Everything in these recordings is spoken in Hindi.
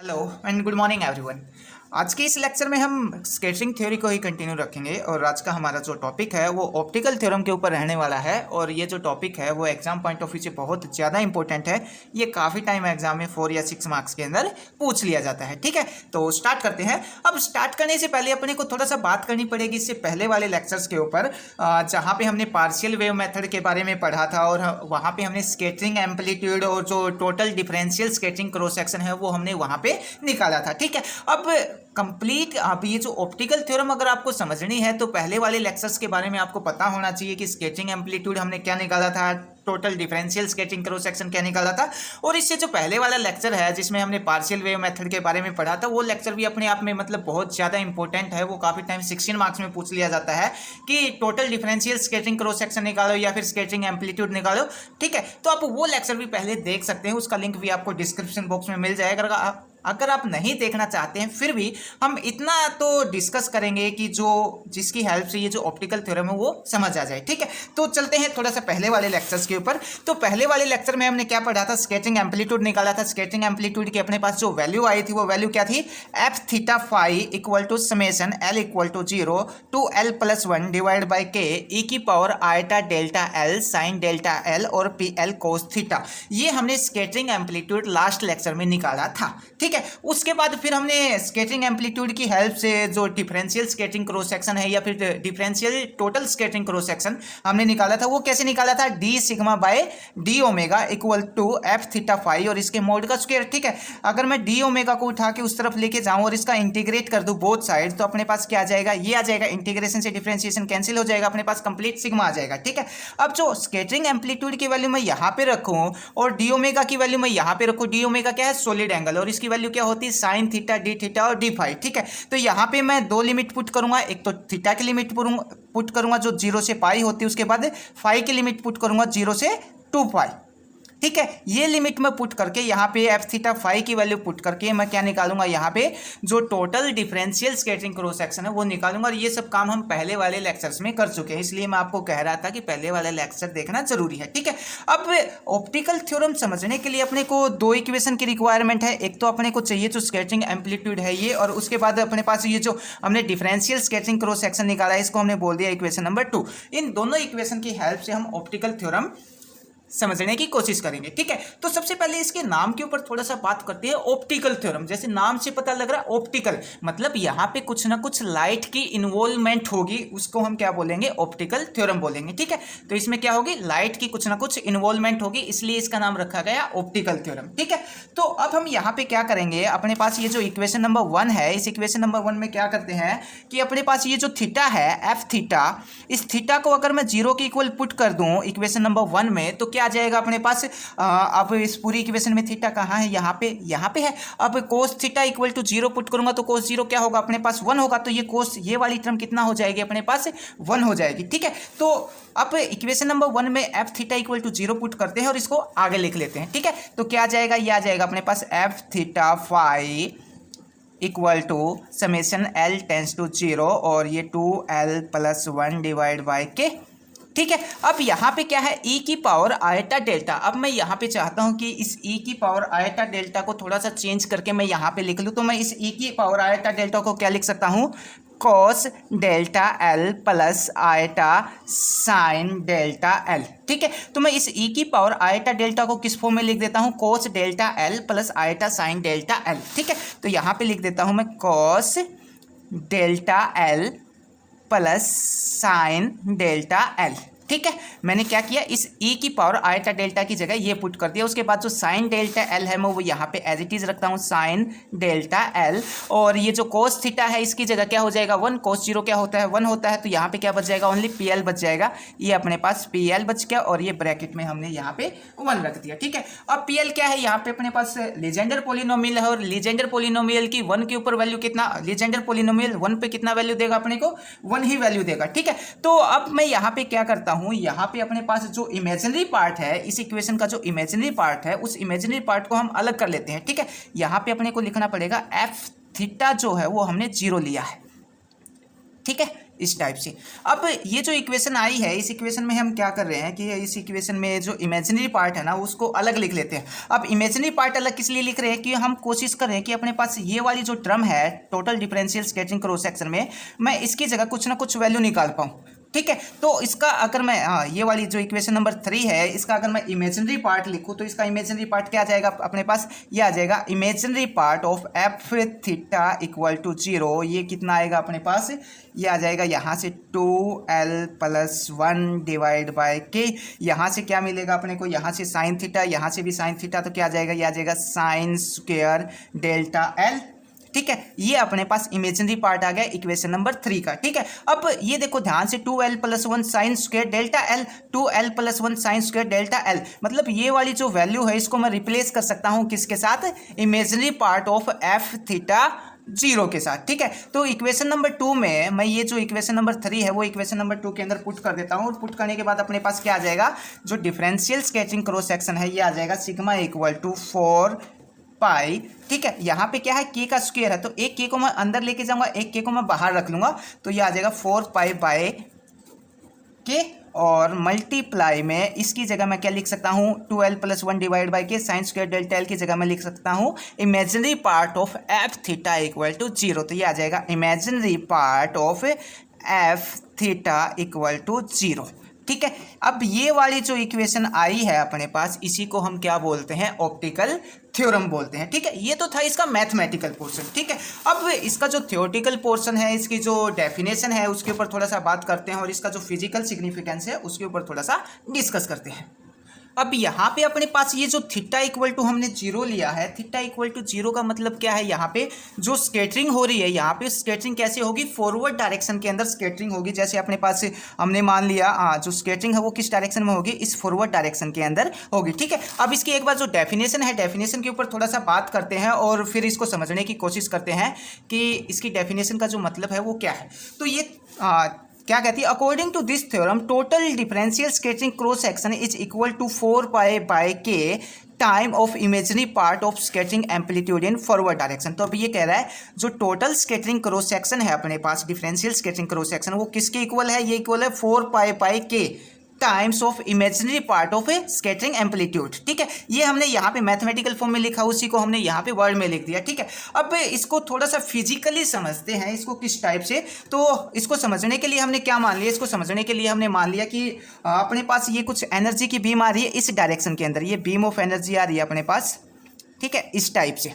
Hello and good morning everyone. आज के इस लेक्चर में हम स्केटरिंग थ्योरी को ही कंटिन्यू रखेंगे और आज का हमारा जो टॉपिक है वो ऑप्टिकल थ्योरम के ऊपर रहने वाला है। और ये जो टॉपिक है वो एग्जाम पॉइंट ऑफ व्यू से बहुत ज़्यादा इंपॉर्टेंट है। ये काफ़ी टाइम एग्जाम में 4 या 6 मार्क्स के अंदर पूछ लिया जाता है। ठीक है, तो स्टार्ट करते हैं। अब स्टार्ट करने से पहले अपने को थोड़ा सा बात करनी पड़ेगी इससे पहले वाले लेक्चर्स के ऊपर, जहाँ पे हमने पार्शियल वेव मेथड के बारे में पढ़ा था और वहाँ पे हमने स्केटरिंग एम्पलीट्यूड और जो total differential scattering cross section है वो हमने वहाँ पे निकाला था। ठीक है, अब कंप्लीट आप ये जो ऑप्टिकल थ्योरम अगर आपको समझनी है तो पहले वाले लेक्चर्स के बारे में आपको पता होना चाहिए कि स्केटिंग एम्पलीट्यूड हमने क्या निकाला था, total differential skating cross section क्या निकाला था। और इससे जो पहले वाला लेक्चर है जिसमें हमने पार्शियल वेव मेथड के बारे में पढ़ा था वो लेक्चर भी अपने आप में मतलब बहुत ज़्यादा इंपॉर्टेंट है। वो काफ़ी टाइम 16 मार्क्स में पूछ लिया जाता है कि total differential skating cross section निकालो या फिर स्केटिंग एम्पलीट्यूड निकालो। ठीक है, तो आप वो लेक्चर भी पहले देख सकते हैं, उसका लिंक भी आपको डिस्क्रिप्शन बॉक्स में मिल जाएगा। अगर आप नहीं देखना चाहते हैं फिर भी हम इतना तो डिस्कस करेंगे कि जो जिसकी हेल्प से ये जो ऑप्टिकल थ्योरम है वो समझ आ जाए। ठीक है, तो चलते हैं थोड़ा सा पहले वाले लेक्चर्स के ऊपर। तो पहले वाले लेक्चर में हमने क्या पढ़ा था, स्केटिंग एम्पलीट्यूड निकाला था। स्केटिंग एम्पलीट्यूड की अपने पास जो वैल्यू आई थी वो वैल्यू क्या थी, F theta phi equal to summation L equal to 0 to L plus 1 divide by K E की power iota delta L sine delta L और पी एल कोस थीटा। ये हमने स्केटिंग एम्पलीट्यूड लास्ट लेक्चर में निकाला था। ठीक है, उसके बाद फिर हमने स्केटिंग एम्पलीट्यूड की हेल्प से जो डिफरेंशियल स्केटिंग क्रॉस सेक्शन है या फिर differential total scattering cross section हमने निकाला था। वो कैसे निकाला था, D sigma by D omega equal to F theta phi और इसके मोड का स्क्वायर। ठीक है, अगर मैं डी ओमेगा को उठा के उस तरफ लेके जाऊं और इसका इंटीग्रेट कर दूं बोथ साइड तो अपने पास क्या आ जाएगा, ये आ जाएगा। इंटीग्रेशन से डिफरेंशिएशन कैंसिल हो जाएगा, अपने पास कंप्लीट सिग्मा आ जाएगा। ठीक है, अब जो स्केटिंग एम्पलीट्यूड की वैल्यू मैं यहाँ पे रखूँ और डी ओमेगा की वैल्यू मैं यहाँ पे रखूँ, डी ओमेगा क्या है, सॉलिड एंगल, और इसकी वैल्यू क्या होती है, साइन थीटा डी थीटा और डी फाई। ठीक है, तो यहाँ पे मैं दो लिमिट पुट करूंगा, एक तो थीटा की लिमिट पुट करूंगा जो 0 से पाई होती है, उसके बाद फाई की लिमिट पुट करूंगा 0 से 2 पाई। ठीक है, ये लिमिट में पुट करके यहाँ पे एफ थीटा फाई की वैल्यू पुट करके मैं क्या निकालूंगा, यहाँ पे जो total differential scattering cross section है वो निकालूंगा। और ये सब काम हम पहले वाले लेक्चर्स में कर चुके हैं, इसलिए मैं आपको कह रहा था कि पहले वाले लेक्चर देखना जरूरी है। ठीक है, अब ऑप्टिकल थ्योरम समझने के लिए अपने को दो इक्वेशन की रिक्वायरमेंट है। एक तो अपने को चाहिए जो स्केटरिंग एम्पलीट्यूड है ये, और उसके बाद अपने पास ये जो हमने डिफरेंशियल स्केटरिंग क्रॉस सेक्शन निकाला है इसको हमने बोल दिया इक्वेशन नंबर 2। इन दोनों इक्वेशन की हेल्प से हम ऑप्टिकल थ्योरम समझने की कोशिश करेंगे। ठीक है, तो सबसे पहले इसके नाम के ऊपर थोड़ा सा बात करते हैं। ऑप्टिकल थ्योरम, जैसे नाम से पता लग रहा है ऑप्टिकल, मतलब यहाँ पे कुछ ना कुछ लाइट की इन्वॉल्वमेंट होगी, उसको हम क्या बोलेंगे, ऑप्टिकल थ्योरम बोलेंगे। ठीक है, तो इसमें क्या होगी, लाइट की कुछ ना कुछ इन्वॉल्वमेंट होगी, इसलिए इसका नाम रखा गया ऑप्टिकल थ्योरम। ठीक है, तो अब हम यहाँ पे क्या करेंगे, अपने पास ये जो इक्वेशन नंबर 1 है, इस इक्वेशन नंबर 1 में क्या करते हैं कि अपने पास ये जो थीटा है एफ थीटा, इस थीटा को अगर मैं 0 के इक्वल पुट कर दूं इक्वेशन नंबर 1 में तो क्या आ जाएगा अपने पास। अब इस पूरी इक्वेशन में थीटा कहाँ है, यहाँ पे है। अब cos theta equal to 0 put करूंगा तो कोस 0 क्या होगा, अपने पास 1 होगा, तो ये कोस ये वाली टर्म कितना हो जाएगी, अपने पास 1 हो जाएगी। ठीक है, तो अब इक्वेशन नंबर 1 में F theta equal to 0 put करते हैं और इसको आगे लिख लेते हैं। ठीक है, तो क्या आ जाएगा, ये आ जाएगा अपने पास F theta phi equal to summation L tends to 0 और ये 2l प्लस 1 डिवाइड बाई के। ठीक है, अब यहाँ पे क्या है, e की पावर आयटा डेल्टा। अब मैं यहाँ पे चाहता हूँ कि इस e की पावर आयटा डेल्टा को थोड़ा सा चेंज करके मैं यहाँ पे लिख लूँ, तो मैं इस e की पावर आयटा डेल्टा को क्या लिख सकता हूँ, cos delta L plus eta sign delta L. ठीक है, तो मैं इस e की पावर आयटा डेल्टा को किस फॉर्म में लिख देता हूँ, cos delta L plus eta sign delta L. ठीक है, तो यहाँ पे लिख देता हूँ मैं cos delta L plus sign delta L. ठीक है, मैंने क्या किया, इस e की पावर आयटा डेल्टा की जगह ये पुट कर दिया। उसके बाद जो साइन डेल्टा एल है मैं वो यहाँ पे एज इट इज रखता हूँ, साइन डेल्टा एल, और ये जो कोस थीटा है इसकी जगह क्या हो जाएगा 1, कोस 0 क्या होता है 1 होता है, तो यहाँ पे क्या बच जाएगा, ओनली पी एल बच जाएगा। ये अपने पास पी एल बच गया और ये ब्रैकेट में हमने यहाँ पे 1 रख दिया। ठीक है, अब पी एल क्या है, यहाँ पे अपने पास लीजेंडर पोलिनोमियल है और लीजेंडर पोलिनोमियल की 1 के ऊपर वैल्यू कितना, लीजेंडर पोलिनोमियल 1 पे कितना वैल्यू देगा, अपने को 1 ही वैल्यू देगा। ठीक है, तो अब मैं यहाँ पे क्या करता हूँ, यहाँ पे अपने पास जो इमेजिनरी पार्ट है, इस इक्वेशन का जो इमेजिनरी पार्ट है उस इमेजिनरी पार्ट को हम अलग कर लेते हैं। ठीक है, यहाँ पे अपने को लिखना पड़ेगा एफ थीटा जो है वो हमने 0 लिया है। ठीक है, इस टाइप से। अब ये जो इक्वेशन आई है, इस इक्वेशन में हम क्या कर रहे हैं कि इस इक्वेशन में जो इमेजिनरी पार्ट है ना उसको अलग लिख लेते हैं। अब इमेजिनरी पार्ट अलग किस लिए लिख रहे हैं कि हम कोशिश कर रहे हैं कि अपने पास ये वाली जो टर्म है total differential scattering cross section में, मैं इसकी जगह कुछ ना कुछ वैल्यू निकाल पाऊँ। ठीक है, तो इसका अगर मैं ये वाली जो इक्वेशन नंबर 3 है इसका अगर मैं इमेजिनरी पार्ट लिखूँ तो इसका इमेजिनरी पार्ट क्या आ जाएगा अपने पास, ये आ जाएगा imaginary part of F theta equal to 0। ये कितना आएगा अपने पास, ये आ जाएगा यहाँ से 2l+1 डिवाइड बाय के। यहाँ से क्या मिलेगा अपने को, यहाँ से साइन थीटा, यहाँ से भी साइन थीटा, तो क्या आ जाएगा, ये आ जाएगा साइन स्क्वायर डेल्टा एल। ठीक है, ये अपने पास इमेजिनरी पार्ट आ गया इक्वेशन नंबर 3 का। ठीक है, अब ये देखो ध्यान से 2l+1 sign square delta L, 2l+1 sign square delta L, मतलब ये वाली जो वैल्यू है इसको मैं रिप्लेस कर सकता हूँ किसके साथ, imaginary part of F theta 0 के साथ। ठीक है, तो इक्वेशन नंबर 2 में मैं ये जो इक्वेशन नंबर 3 है वो इक्वेशन नंबर 2 के अंदर पुट कर देता हूँ, और पुट करने के बाद अपने पास क्या आ जाएगा, जो डिफरेंशियल स्कैटरिंग क्रॉस सेक्शन है ये आ जाएगा सिग्मा इक्वल टू 4 पाई। ठीक है, यहाँ पे क्या है के का स्क्वायर है, तो एक के को मैं अंदर लेके जाऊंगा, एक के को मैं बाहर रख लूंगा, तो ये आ जाएगा 4 पाई बाय के, और मल्टीप्लाई में इसकी जगह मैं क्या लिख सकता हूँ, 2l+1 divide by K sine square delta L की जगह मैं लिख सकता हूँ imaginary part of F theta equal to 0। तो ये आ जाएगा imaginary part of F theta equal to 0। ठीक है, अब ये वाली जो इक्वेशन आई है अपने पास इसी को हम क्या बोलते हैं, ऑप्टिकल थ्योरम बोलते हैं। ठीक है, ये तो था इसका मैथमेटिकल पोर्शन। ठीक है, अब इसका जो थ्योरेटिकल पोर्शन है, इसकी जो डेफिनेशन है उसके ऊपर थोड़ा सा बात करते हैं, और इसका जो फिजिकल सिग्निफिकेंस है उसके ऊपर थोड़ा सा डिस्कस करते हैं। अब यहाँ पे अपने पास ये जो थीटा इक्वल टू हमने 0 लिया है, थीटा इक्वल टू 0 का मतलब क्या है, यहाँ पे जो स्कैटरिंग हो रही है, यहाँ पे स्कैटरिंग कैसे होगी, फॉरवर्ड डायरेक्शन के अंदर स्कैटरिंग होगी। जैसे अपने पास हमने मान लिया जो स्कैटरिंग है वो किस डायरेक्शन में होगी, इस फॉरवर्ड डायरेक्शन के अंदर होगी। ठीक है, अब इसकी एक बार जो डेफिनेशन है, डेफिनेशन के ऊपर थोड़ा सा बात करते हैं और फिर इसको समझने की कोशिश करते हैं कि इसकी डेफिनेशन का जो मतलब है वो क्या है। तो ये क्या कहती है, according to this theorem total differential scattering cross section is equal to 4 pi by K time of imaginary part of scattering amplitude in forward direction. तो अभी ये कह रहा है जो टोटल स्कैटरिंग क्रॉस सेक्शन है अपने पास, डिफरेंशियल स्कैटरिंग क्रॉस सेक्शन, वो किसके इक्वल है, ये इक्वल है 4 पाई बाय के times of imaginary part of A scattering amplitude. ठीक है, ये हमने यहाँ पे मैथमेटिकल फॉर्म में लिखा, उसी को हमने यहाँ पे वर्ड में लिख दिया। ठीक है, अब इसको थोड़ा सा फिजिकली समझते हैं, इसको किस टाइप से। तो इसको समझने के लिए हमने क्या मान लिया, इसको समझने के लिए हमने मान लिया कि अपने पास ये कुछ एनर्जी की बीम आ रही है इस डायरेक्शन के अंदर, ये बीम ऑफ एनर्जी आ रही है अपने पास। ठीक है, इस टाइप से।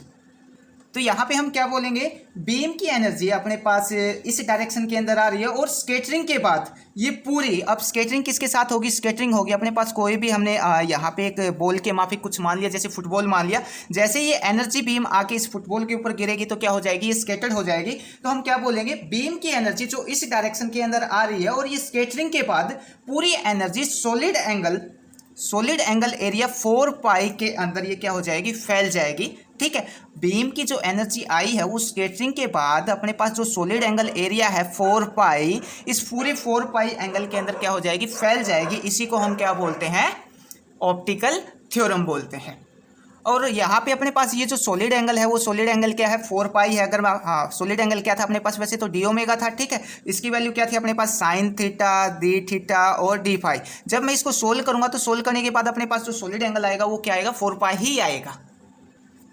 तो यहाँ पे हम क्या बोलेंगे, बीम की एनर्जी अपने पास इस डायरेक्शन के अंदर आ रही है, और स्कैटरिंग के बाद ये पूरी, अब स्कैटरिंग किसके साथ होगी, स्कैटरिंग होगी अपने पास कोई भी, हमने यहाँ पे एक बॉल के माफिक कुछ मान लिया, जैसे फुटबॉल मान लिया, जैसे ये एनर्जी बीम आके इस फुटबॉल के ऊपर गिरेगी तो क्या हो जाएगी, ये स्कैटर्ड हो जाएगी। तो हम क्या बोलेंगे, बीम की एनर्जी जो इस डायरेक्शन के अंदर आ रही है, और ये स्कैटरिंग के बाद पूरी एनर्जी सॉलिड एंगल एरिया 4 पाई के अंदर ये क्या हो जाएगी, फैल जाएगी। ठीक है, बीम की जो एनर्जी आई है वो स्कैटरिंग के बाद अपने पास जो सॉलिड एंगल एरिया है 4 पाई, इस पूरे 4 पाई एंगल के अंदर क्या हो जाएगी, फैल जाएगी। इसी को हम क्या बोलते हैं, ऑप्टिकल थ्योरम बोलते हैं। और यहाँ पे अपने पास ये जो सॉलिड एंगल है वो सॉलिड एंगल क्या है, 4 पाई है। अगर सॉलिड एंगल क्या था अपने पास, वैसे तो डी ओमेगा था। ठीक है, इसकी वैल्यू क्या थी अपने पास, साइन थीटा, डी थीटा और डी फाई। जब मैं इसको सोल्व करूंगा तो सोल्व करने के बाद अपने पास जो सॉलिड एंगल आएगा वो क्या आएगा, 4 पाई ही आएगा।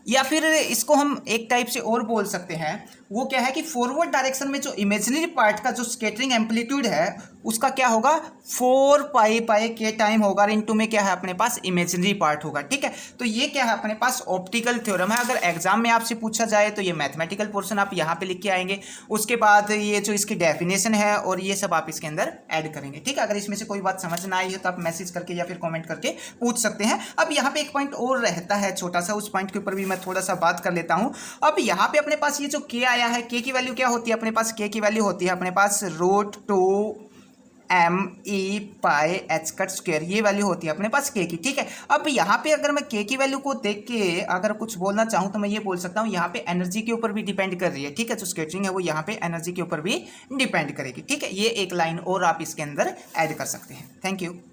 या फिर इसको हम एक टाइप से और बोल सकते हैं, वो क्या है कि फॉरवर्ड डायरेक्शन में जो इमेजिनरी पार्ट का जो स्कैटरिंग एम्पलीट्यूड है उसका क्या होगा, 4 पाई बाय के टाइम होगा, इनटू में क्या है अपने पास इमेजिनरी पार्ट होगा। ठीक है, तो ये क्या है अपने पास ऑप्टिकल थ्योरम है। अगर एग्जाम में आपसे पूछा जाए तो ये मैथमेटिकल पोर्शन आप यहाँ पे लिख के आएंगे, उसके बाद ये जो इसकी डेफिनेशन है और ये सब आप इसके अंदर ऐड करेंगे। ठीक है, अगर इसमें से कोई बात समझ ना आई है तो आप मैसेज करके या फिर कॉमेंट करके पूछ सकते हैं। अब यहाँ पे एक पॉइंट और रहता है छोटा सा, उस पॉइंट के ऊपर भी मैं थोड़ा सा बात कर लेता हूँ। अब यहाँ पे अपने पास ये जो के आया है, के की वैल्यू क्या होती है अपने पास, के की वैल्यू होती है अपने पास √2m/e/h², ये वैल्यू होती है अपने पास के की। ठीक है, अब यहाँ पे अगर मैं के की वैल्यू को देख के अगर कुछ बोलना चाहूँ तो मैं ये बोल सकता हूँ यहाँ पे एनर्जी के ऊपर भी डिपेंड कर रही है। ठीक है, जो स्कैटरिंग है वो यहाँ पे एनर्जी के ऊपर भी डिपेंड करेगी। ठीक है, ये एक लाइन और आप इसके अंदर ऐड कर सकते हैं। Thank you.